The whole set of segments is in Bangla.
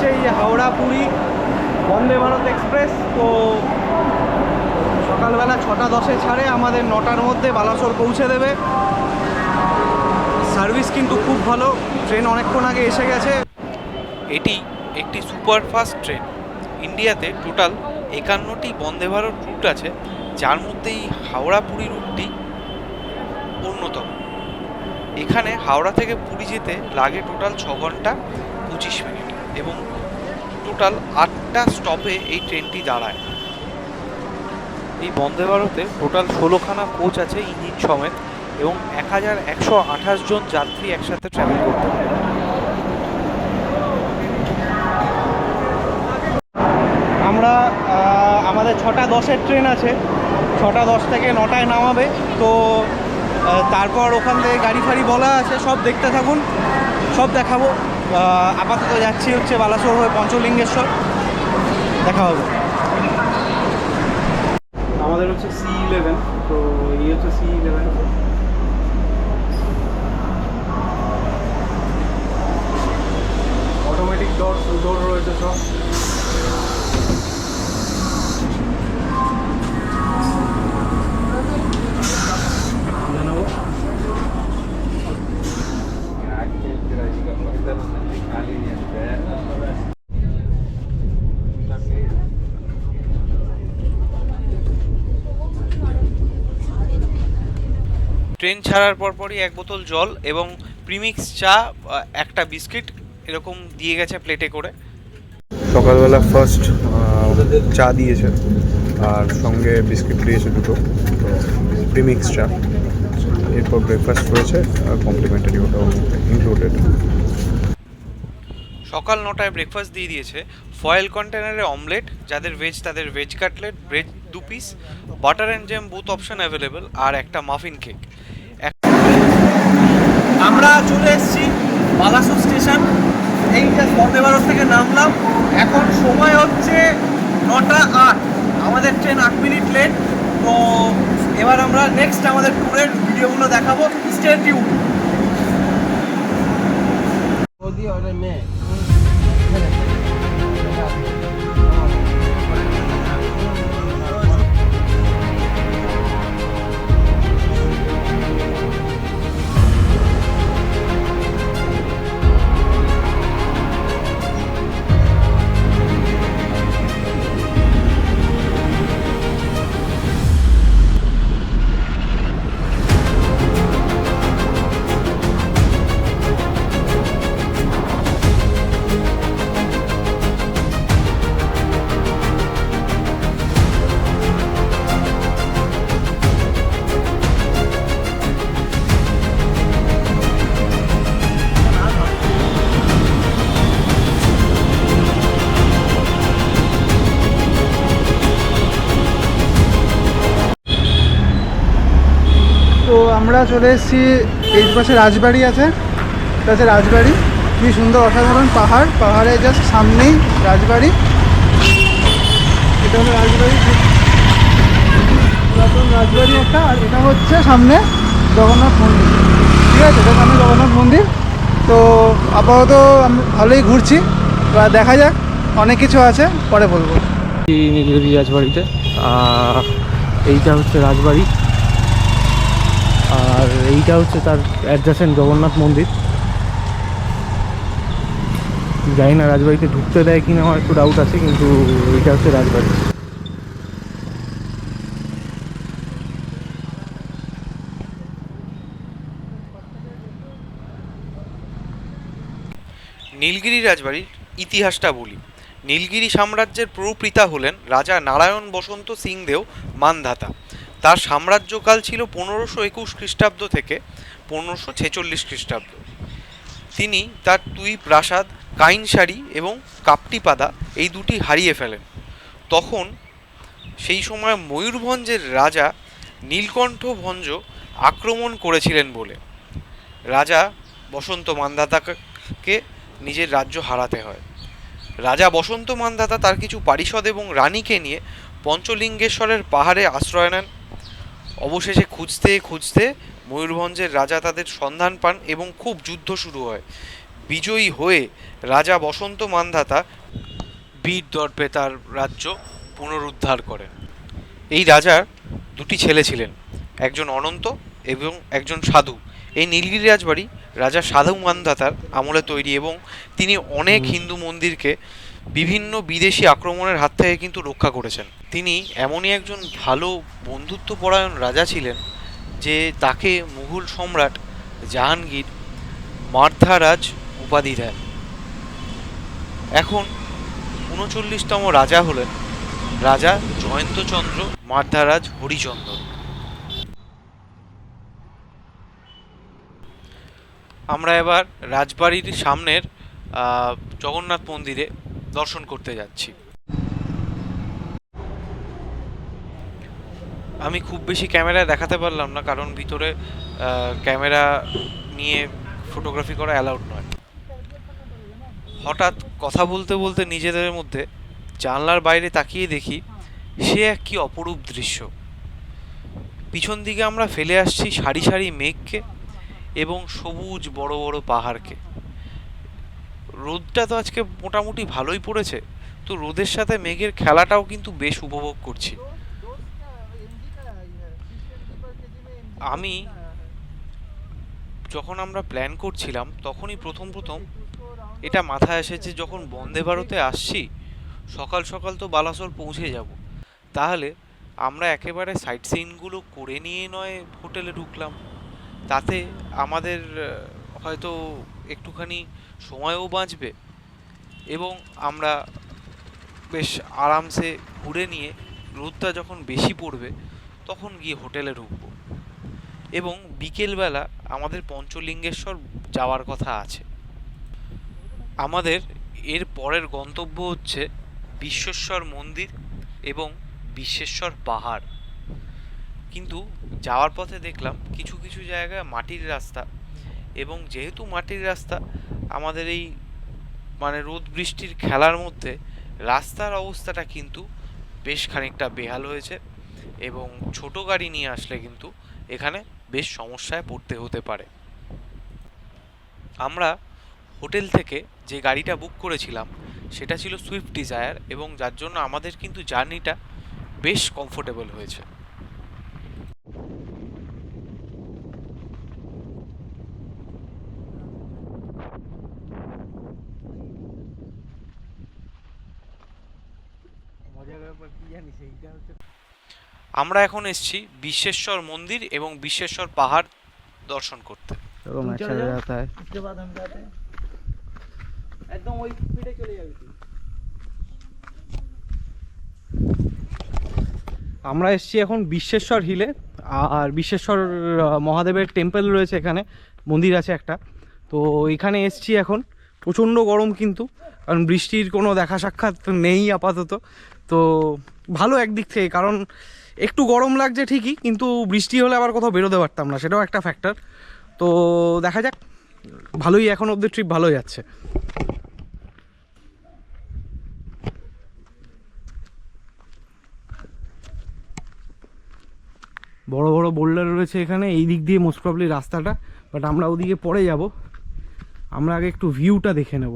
হচ্ছে এই হাওড়া পুরী বন্দে ভারত এক্সপ্রেস। তো সকালবেলা 6:10 ছাড়ে, আমাদের 9টার মধ্যে বালাসোর পৌঁছে দেবে। সার্ভিস কিন্তু খুব ভালো, ট্রেন অনেকক্ষণ আগে এসে গেছে। এটি একটি সুপারফাস্ট ট্রেন। ইন্ডিয়াতে টোটাল 51টি বন্দে ভারত রুট আছে, যার মধ্যে এই হাওড়া পুরী রুটটি অন্যতম। এখানে হাওড়া থেকে পুরী যেতে লাগে টোটাল 6 ঘন্টা 25 মিনিট এবং টোটাল 8টা স্টপে এই ট্রেনটি দাঁড়ায়। এই বন্দে ভারতে টোটাল 16খানা কোচ আছে ইঞ্জিন সমেত এবং 1128 জন যাত্রী একসাথে ট্রাভেল করতে পারে। আমরা আমাদের 6:10-এর ট্রেন আছে, 6:10 থেকে 9টায় নামাবে। তো তারপর ওখান থেকে গাড়ি ফাড়ি বলা আছে, সব দেখতে থাকুন, সব দেখাবো। আপাতত যাচ্ছি হচ্ছে বালাসোর হয়ে পঞ্চলিঙ্গেশ্বর, দেখা হবে। আমাদের হচ্ছে C11, তো এই হচ্ছে C11। অটোমেটিক ডোর রয়েছে সব। ট্রেন ছাড়ার পরপরই 1 বোতল জল এবং প্রিমিক্স চা, একটা বিস্কিট এরকম দিয়ে গেছে প্লেটে করে। সকালবেলা ফার্স্ট চা দিয়েছে আর সঙ্গে বিস্কিট দিয়েছে দুটো, প্রিমিক্স চা। এরপর ব্রেকফাস্ট রয়েছে আর কমপ্লিমেন্টারি, ওটাও ইনক্লুডেড। সকাল 9টায় ব্রেকফাস্ট দিয়ে দিয়েছে ফয়েল কন্টেনারে অমলেট, যাদের ভেজ তাদের veg cutlet, bread 2 piece, butter and jam both option available, আর একটা মাফিন কেক। আমরা চলে এসেছি বালাসোর স্টেশন। এই জাস্ট বন্দে ভারত থেকে নামলাম, এখন সময় হচ্ছে 9:08। আমাদের ট্রেন 8 মিনিট লেট। তো এবার আমরা নেক্সট আমাদের ট্যুরের ভিডিওগুলো দেখাবো, স্টে টিউন। তো আমরা চলে এসেছি, এই পাশে রাজবাড়ি আছে, কাছে রাজবাড়ি। কি সুন্দর অসাধারণ পাহাড়, পাহাড়ের জাস্ট সামনেই রাজবাড়ি। এটা হলো রাজবাড়ি, পুরাতন রাজবাড়ি একটা। আর এটা হচ্ছে সামনে জগন্নাথ মন্দির, ঠিক আছে, এটা সামনে জগন্নাথ মন্দির। তো আপাতত আমরা ভালোই ঘুরছি, এবার দেখা যাক, অনেক কিছু আছে, পরে বলবো। নীলগিরি রাজবাড়িতে এইটা হচ্ছে রাজবাড়ি, আর এইটা হচ্ছে তার অ্যাডজাসেন্ট জগন্নাথ মন্দির। জানি না রাজবাড়িতে ঢুকতে দেয় কিনা, আমার একটু ডাউট আছে, কিন্তু এইটা হচ্ছে রাজবাড়ি। নীলগিরি রাজবাড়ির ইতিহাসটা বলি। নীলগিরি সাম্রাজ্যের প্রপিতা হলেন রাজা নারায়ণ বসন্ত সিংদেও মানধাতা। তার সাম্রাজ্যকাল ছিল 1521 খ্রিস্টাব্দ থেকে 1546 খ্রিস্টাব্দ। তিনি তার 2 প্রাসাদ কাইনসারি এবং কাপটিপাদা এই দুটি হারিয়ে ফেলেন। তখন সেই সময় ময়ূরভঞ্জের রাজা নীলকণ্ঠ ভঞ্জ আক্রমণ করেছিলেন বলে রাজা বসন্ত মান্ধাতাকে নিজের রাজ্য হারাতে হয়। রাজা বসন্ত মান্ধাতা তার কিছু পারিষদ এবং রানীকে নিয়ে পঞ্চলিঙ্গেশ্বরের পাহাড়ে আশ্রয় নেন। অবশেষে খুঁজতে খুঁজতে ময়ূরভঞ্জের রাজা তাদের সন্ধান পান এবং খুব যুদ্ধ শুরু হয়। বিজয়ী হয়ে রাজা বসন্ত মান্ধাতা বীর দর্পে তার রাজ্য পুনরুদ্ধার করেন। এই রাজার দুটি ছেলে ছিলেন, একজন অনন্ত এবং একজন সাধু। এই নীলগিরি রাজবাড়ি রাজা সাধু মান্ধাতার আমলে তৈরি এবং তিনি অনেক হিন্দু মন্দিরকে বিভিন্ন বিদেশি আক্রমণের হাত থেকে কিন্তু রক্ষা করেছেন। তিনি এমনই একজন ভালো বন্ধুত্বপরায়ণ রাজা ছিলেন যে তাকে মুঘল সম্রাট জাহাঙ্গীর মার্ধারাজ উপাধি দেন। এখন ৩৯তম রাজা হলেন রাজা জয়ন্তচন্দ্র মার্ধারাজ হরিচন্দন। আমরা এবার রাজবাড়ির সামনের জগন্নাথ মন্দিরে দর্শন করতে যাচ্ছি। আমি খুব বেশি ক্যামেরায় দেখাতে পারলাম না, কারণ ভিতরে ক্যামেরা নিয়ে ফটোগ্রাফি করা অ্যালাউড নয়। হঠাৎ কথা বলতে বলতে নিজেদের মধ্যে জানলার বাইরে তাকিয়ে দেখি সে এক কি অপরূপ দৃশ্য। পিছন দিকে আমরা ফেলে আসছি সারি সারি মেঘকে এবং সবুজ বড় বড় পাহাড়কে। রোদটা তো আজকে মোটামুটি ভালোই পড়েছে, তো রোদের সাথে মেঘের খেলাটাও কিন্তু বেশ উপভোগ করছি। আমি যখন আমরা প্ল্যান করছিলাম তখনই প্রথম এটা মাথায় এসেছে, যখন বন্দে ভারতে আসছি সকাল সকাল তো বালাসোর পৌঁছে যাব, তাহলে আমরা একেবারে সাইট সিইংগুলো করে নিয়ে নয় হোটেলে ঢুকলাম। তাতে আমাদের হয়তো একটুখানি সময়ও বাঁচবে এবং আমরা বেশ আরামসে ঘুরে নিয়ে রোদটা যখন বেশি পড়বে তখন গিয়ে হোটেলে ঢুকবো। এবং বিকেলবেলা আমাদের পঞ্চলিঙ্গেশ্বর যাওয়ার কথা আছে। আমাদের এর পরের গন্তব্য হচ্ছে বিশ্বেশ্বর মন্দির এবং বিশ্বেশ্বর পাহাড়। কিন্তু যাওয়ার পথে দেখলাম কিছু কিছু জায়গায় মাটির রাস্তা, এবং যেহেতু মাটির রাস্তা আমাদের এই রোদ বৃষ্টির খেলার মধ্যে রাস্তার অবস্থাটা কিন্তু বেশ খানিকটা বেহাল হয়েছে, এবং ছোট গাড়ি নিয়ে আসলে কিন্তু এখানে বেশ সমস্যায় পড়তে হতে পারে। আমরা হোটেল থেকে যে গাড়িটা বুক করেছিলাম সেটা ছিল সুইফট ডিজায়ার, এবং যার জন্য আমাদের কিন্তু জার্নিটা বেশ কমফোর্টেবল হয়েছে। আমরা এখন এসেছি বিশ্বেশ্বর মন্দির এবং বিশ্বেশ্বর পাহাড় দর্শন করতে। আমরা এসেছি এখন বিশ্বেশ্বর হিলে, আর বিশ্বেশ্বর মহাদেবের টেম্পল রয়েছে এখানে, মন্দির আছে একটা। তো এখানে এসেছি এখন, প্রচণ্ড গরম কিন্তু, কারণ বৃষ্টির কোনো দেখা সাক্ষাৎ নেই আপাতত। তো ভালো একদিক থেকে, কারণ একটু গরম লাগছে ঠিকই, কিন্তু বৃষ্টি হলে আবার কোথাও বেরোতে পারতাম না, সেটাও একটা ফ্যাক্টর। তো দেখা যাক, ভালোই এখন অবধি ট্রিপ ভালোই যাচ্ছে। বড় বড় বোল্ডার রয়েছে এখানে, এই দিক দিয়ে মোস্ট প্রবলি রাস্তাটা, বাট আমরা ওদিকে পরে যাব। আমরা আগে একটু ভিউটা দেখে নেব।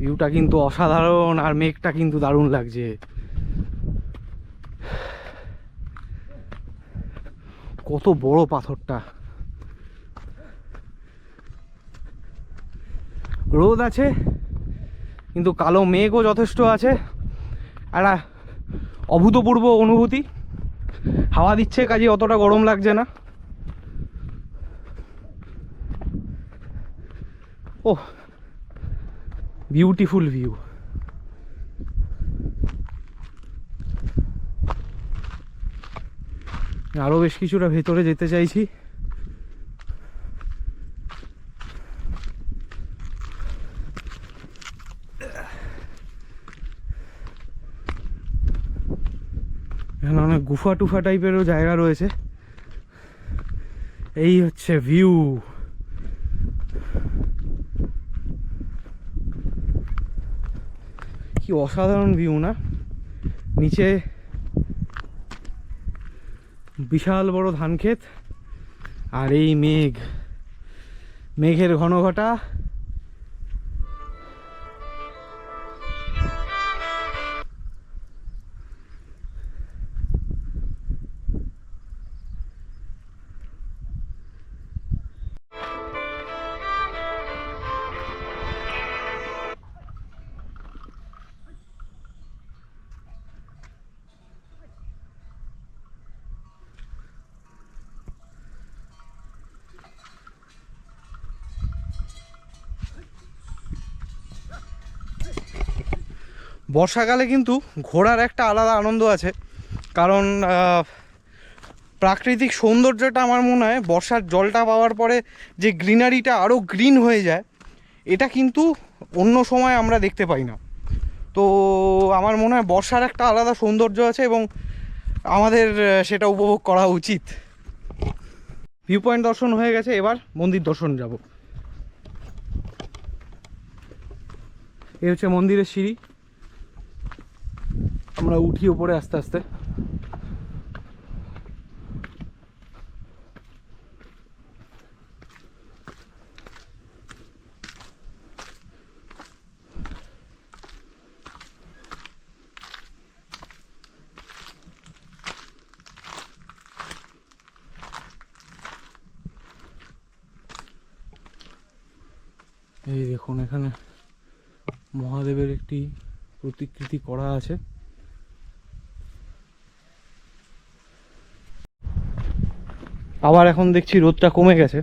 ভিউটা কিন্তু অসাধারণ, আর মেঘটা কিন্তু দারুণ লাগছে। কত বড় পাথরটা। রোদ আছে কিন্তু কালো মেঘও যথেষ্ট আছে, একটা অভূতপূর্ব অনুভূতি। হাওয়া দিচ্ছে কাজে অতটা গরম লাগছে না। ওহ, বিউটিফুল ভিউ। আরও বেশ কিছুটা ভেতরে যেতে চাইছি। এখানে অনেক গুফা টুফা টাইপেরও জায়গা রয়েছে। এই হচ্ছে ভিউ। কি অসাধারণ ভিউ না? নিচে বিশাল বড় ধান ক্ষেত, আর এই মেঘের ঘন ঘটা। বর্ষাকালে কিন্তু ঘোরার একটা আলাদা আনন্দ আছে, কারণ প্রাকৃতিক সৌন্দর্যটা আমার মনে হয় বর্ষার জলটা পাওয়ার পরে যে গ্রিনারিটা আরও গ্রিন হয়ে যায়, এটা কিন্তু অন্য সময় আমরা দেখতে পাই না। তো আমার মনে হয় বর্ষার একটা আলাদা সৌন্দর্য আছে এবং আমাদের সেটা উপভোগ করা উচিত। ভিউ পয়েন্ট দর্শন হয়ে গেছে, এবার মন্দির দর্শন যাব। এই হচ্ছে মন্দিরের সিঁড়ি, আমরা উঠি উপরে আস্তে আস্তে। এই দেখুন, এখানে মহাদেবের একটি প্রতিকৃতি করা আছে। আবার এখন দেখছি রোদটা কমে গেছে,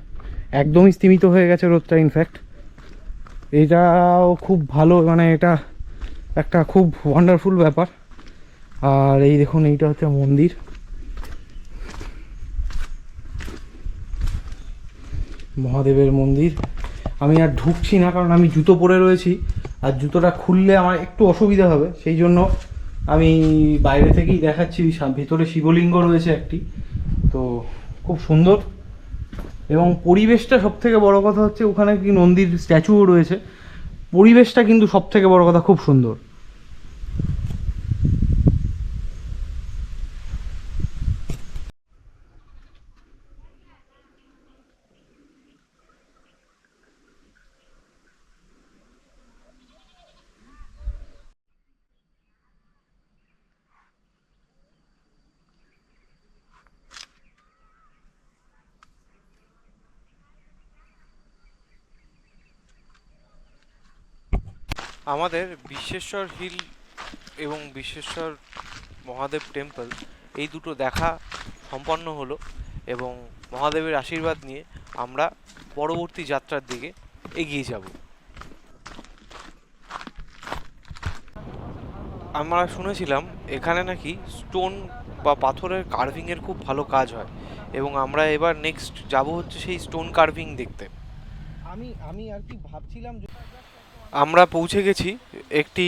একদমই স্তিমিত হয়ে গেছে রোদটা। ইনফ্যাক্ট এটাও খুব ভালো, মানে এটা একটা খুব ওয়ান্ডারফুল ব্যাপার। আর এই দেখুন, এইটা হচ্ছে মন্দির। মহাদেবের মন্দির। আমি আর ঢুকছি না, কারণ আমি জুতো পরে রয়েছি, আর জুতোটা খুললে আমার একটু অসুবিধা হবে, সেই জন্য আমি বাইরে থেকেই দেখাচ্ছি। ভিতরে শিবলিঙ্গ রয়েছে একটি, তো খুব সুন্দর। এবং পরিবেশটা সব থেকে বড় কথা হচ্ছে, ওখানে কি নন্দীর স্ট্যাচুও রয়েছে। পরিবেশটা কিন্তু সব থেকে বড় কথা খুব সুন্দর। আমাদের বিশ্বেশ্বর হিল এবং বিশ্বেশ্বর মহাদেব টেম্পল এই দুটো দেখা সম্পন্ন হলো, এবং মহাদেবের আশীর্বাদ নিয়ে আমরা পরবর্তী যাত্রার দিকে এগিয়ে যাব। আমরা শুনেছিলাম এখানে নাকি স্টোন বা পাথরের কার্ভিংয়ের খুব ভালো কাজ হয়, এবং আমরা এবার নেক্সট যাব হচ্ছে সেই স্টোন কার্ভিং দেখতে। আমি আর কি ভাবছিলাম, আমরা পৌঁছে গেছি একটি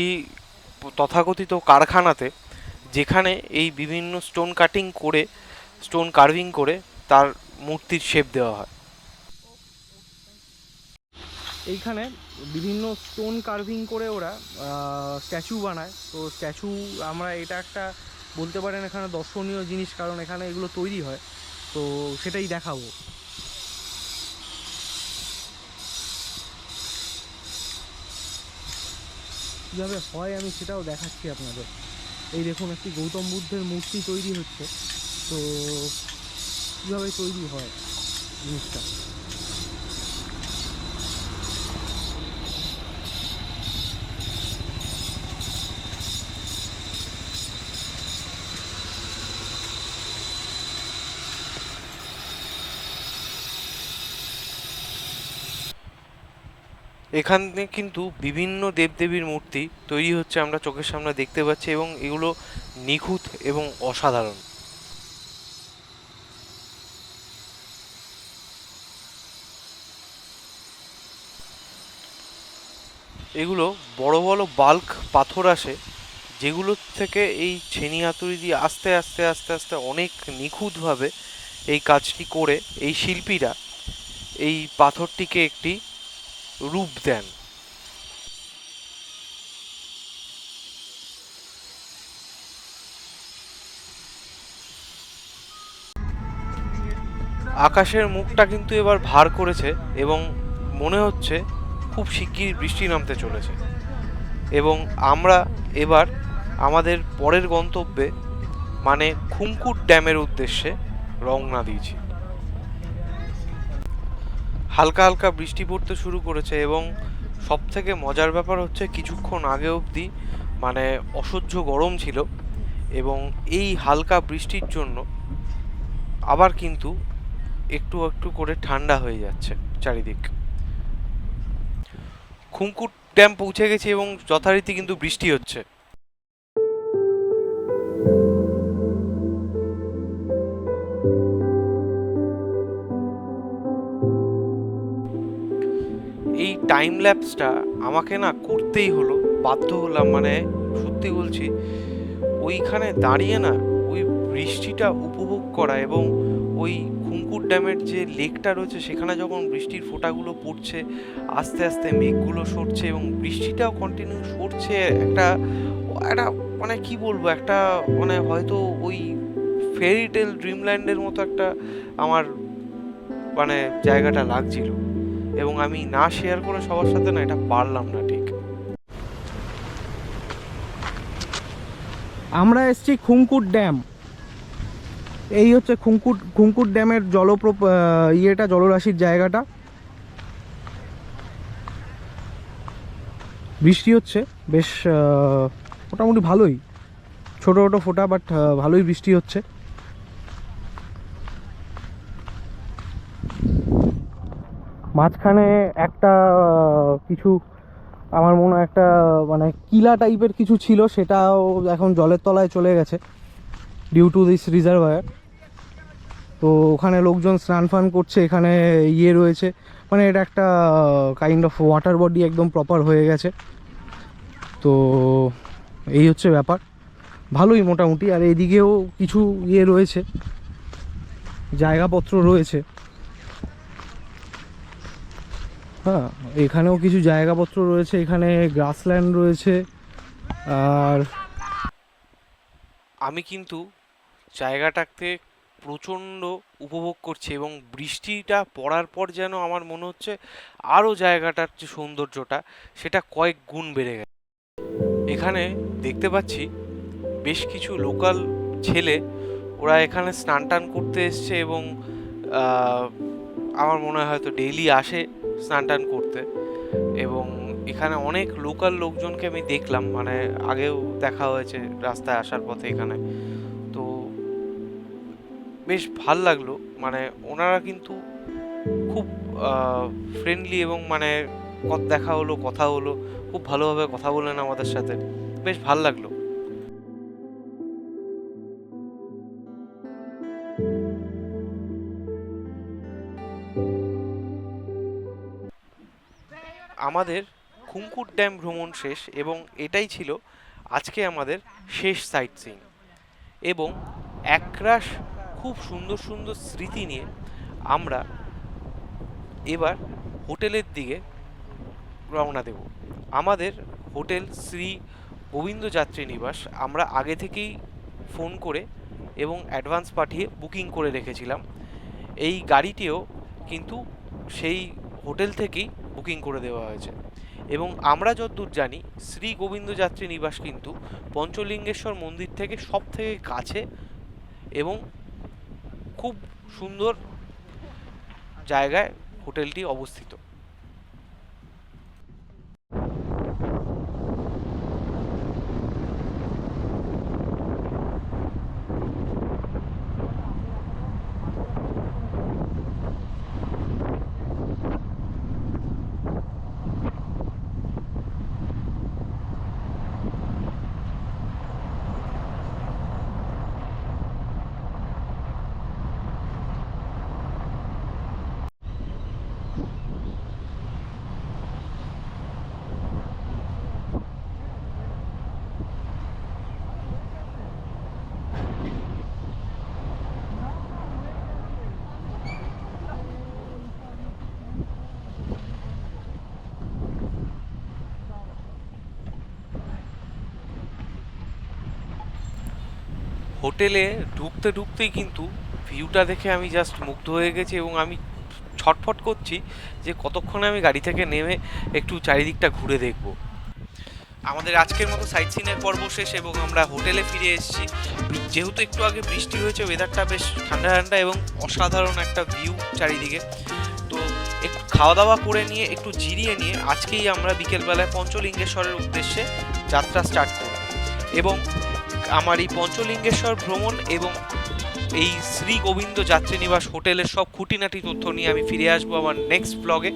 তথাকথিত কারখানাতে, যেখানে এই বিভিন্ন স্টোন কাটিং করে, স্টোন কার্ভিং করে তার মূর্তির শেপ দেওয়া হয়। এইখানে বিভিন্ন স্টোন কার্ভিং করে ওরা স্ট্যাচু বানায়। তো স্ট্যাচু, আমরা এটা একটা বলতে পারেন এখানে দর্শনীয় জিনিস, কারণ এখানে এগুলো তৈরি হয়। তো সেটাই দেখাবো। কীভাবে হয় আমি সেটাও দেখাচ্ছি আপনাদের। এই দেখুন, একটি গৌতম বুদ্ধের মূর্তি তৈরি হচ্ছে। তো কীভাবে তৈরি হয় জিনিসটা। এখানে কিন্তু বিভিন্ন দেবদেবীর মূর্তি তৈরি হচ্ছে, আমরা চোখের সামনে দেখতে পাচ্ছি, এবং এগুলো নিখুঁত এবং অসাধারণ। এগুলো বড় বড় বাল্ক পাথর আসে, যেগুলোর থেকে এই ছেনি হাতুড়ি দিয়ে আস্তে আস্তে আস্তে আস্তে অনেক নিখুঁতভাবে এই কাজটি করে এই শিল্পীরা এই পাথরটিকে একটি রূপ দেন। আকাশের মুখটা কিন্তু এবার ভার করেছে এবং মনে হচ্ছে খুব শিগগিরই বৃষ্টি নামতে চলেছে, এবং আমরা এবার আমাদের পরের গন্তব্যে মানে খুমকুট ড্যামের উদ্দেশ্যে রওনা দিয়েছি। হালকা হালকা বৃষ্টি পড়তে শুরু করেছে এবং সব থেকে মজার ব্যাপার হচ্ছে কিছুক্ষণ আগে অবধি মানে অসহ্য গরম ছিল, এবং এই হালকা বৃষ্টির জন্য আবার কিন্তু একটু একটু করে ঠান্ডা হয়ে যাচ্ছে চারিদিক। খুমকুট ড্যাম পৌঁছে গেছি এবং যথারীতি কিন্তু বৃষ্টি হচ্ছে। এই টাইম ল্যাপসটা আমাকে না করতেই হলো, বাধ্য হলাম, মানে সত্যি বলছি ওইখানে দাঁড়িয়ে না ওই বৃষ্টিটা উপভোগ করা এবং ওই খুমকুট ড্যামের যে লেকটা রয়েছে সেখানে যখন বৃষ্টির ফোঁটাগুলো পড়ছে, আস্তে আস্তে মেঘগুলো সরছে এবং বৃষ্টিটাও কন্টিনিউ সরছে, একটা একটা মানে কি বলবো, একটা মানে হয়তো ওই ফেরি টেল ড্রিমল্যান্ডের মতো একটা আমার মানে জায়গাটা লাগছিল, এবং আমি না শেয়ার করে সবার সাথে না এটা পারলাম না ঠিক। আমরা এসেছি খুমকুট ড্যাম। এই হচ্ছে খুমকুট ড্যামের জলরাশির জায়গাটা। বৃষ্টি হচ্ছে বেশ, মোটামুটি ভালোই, ছোটো ছোটো ফোঁটা, বাট ভালোই বৃষ্টি হচ্ছে। মাঝখানে একটা কিছু আমার মনে হয় একটা মানে কিলা টাইপের কিছু ছিল, সেটাও এখন জলের তলায় চলে গেছে ডিউ টু দিস রিজার্ভায়ার। তো ওখানে লোকজন স্নান ফান করছে, এখানে রয়েছে, মানে এটা একটা কাইন্ড অফ ওয়াটার বডি, একদম প্রপার হয়ে গেছে। তো এই হচ্ছে ব্যাপার, ভালোই মোটামুটি। আর এইদিকেও কিছু রয়েছে, জায়গাপত্র রয়েছে। হ্যাঁ, এখানেও কিছু জায়গাপত্র রয়েছে, এখানে গ্রাসল্যান্ড রয়েছে। আর আমি কিন্তু জায়গাটাকে প্রচণ্ড উপভোগ করছি এবং বৃষ্টিটা পড়ার পর যেন আমার মনে হচ্ছে আরও জায়গাটার যে সৌন্দর্যটা সেটা কয়েক গুণ বেড়ে গেছে। এখানে দেখতে পাচ্ছি বেশ কিছু লোকাল ছেলে, ওরা এখানে স্নান টান করতে এসছে এবং আমার মনে হয় হয়তো ডেইলি আসে স্নান টান করতে, এবং এখানে অনেক লোকাল লোকজনকে আমি দেখলাম, মানে আগেও দেখা হয়েছে রাস্তায় আসার পথে এখানে। তো বেশ ভাল লাগলো, মানে ওনারা কিন্তু খুব ফ্রেন্ডলি এবং মানে দেখা হলো, কথা হলো, খুব ভালোভাবে কথা বললেন আমাদের সাথে, বেশ ভাল লাগলো। আমাদের খুমকুট ড্যাম ভ্রমণ শেষ এবং এটাই ছিল আজকে আমাদের শেষ সাইট সিইং, এবং একরাশ খুব সুন্দর সুন্দর স্মৃতি নিয়ে আমরা এবার হোটেলের দিকে রওনা দেব। আমাদের হোটেল শ্রী গোবিন্দ যাত্রী নিবাস আমরা আগে থেকেই ফোন করে এবং অ্যাডভান্স পাঠিয়ে বুকিং করে রেখেছিলাম। এই গাড়িটিও কিন্তু সেই হোটেল থেকেই বুকিং করে দেওয়া হয়েছে, এবং আমরা যতদূর জানি শ্রী গোবিন্দ যাত্রী নিবাস কিন্তু পঞ্চলিঙ্গেশ্বর মন্দির থেকে সব থেকে কাছে এবং খুব সুন্দর জায়গায় হোটেলটি অবস্থিত। হোটেলে ঢুকতে ঢুকতেই কিন্তু ভিউটা দেখে আমি জাস্ট মুগ্ধ হয়ে গেছি এবং আমি ছটফট করছি যে কতক্ষণে আমি গাড়ি থেকে নেমে একটু চারিদিকটা ঘুরে দেখব। আমাদের আজকের মতো সাইট সিনের পর্ব শেষ এবং আমরা হোটেলে ফিরে এসেছি। যেহেতু একটু আগে বৃষ্টি হয়েছে, ওয়েদারটা বেশ ঠান্ডা ঠান্ডা এবং অসাধারণ একটা ভিউ চারিদিকে। তো একটু খাওয়া দাওয়া করে নিয়ে একটু জিরিয়ে নিয়ে আজকেই আমরা বিকেলবেলায় পঞ্চলিঙ্গেশ্বরের উদ্দেশ্যে যাত্রা স্টার্ট করব এবং আমার এই পঞ্চলিঙ্গেশ্বর ভ্রমণ এবং এই শ্রী গোবিন্দ যাত্রীনিবাস হোটেলের সব খুঁটিনাটি তথ্য নিয়ে আমি ফিরে আসবো আমার নেক্সট ব্লগে,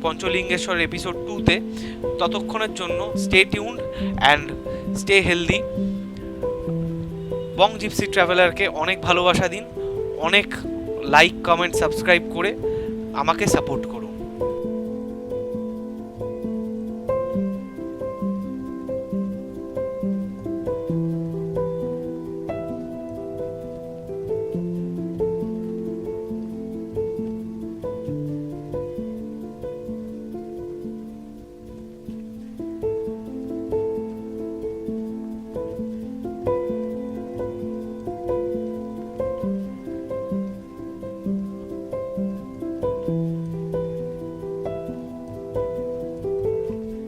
পঞ্চলিঙ্গেশ্বর এপিসোড 2-তে। ততক্ষণের জন্য stay tuned and stay healthy. Bong Gypsy ট্রাভেলারকে অনেক ভালোবাসা দিন, অনেক লাইক, কমেন্ট, সাবস্ক্রাইব করে আমাকে সাপোর্ট করুন।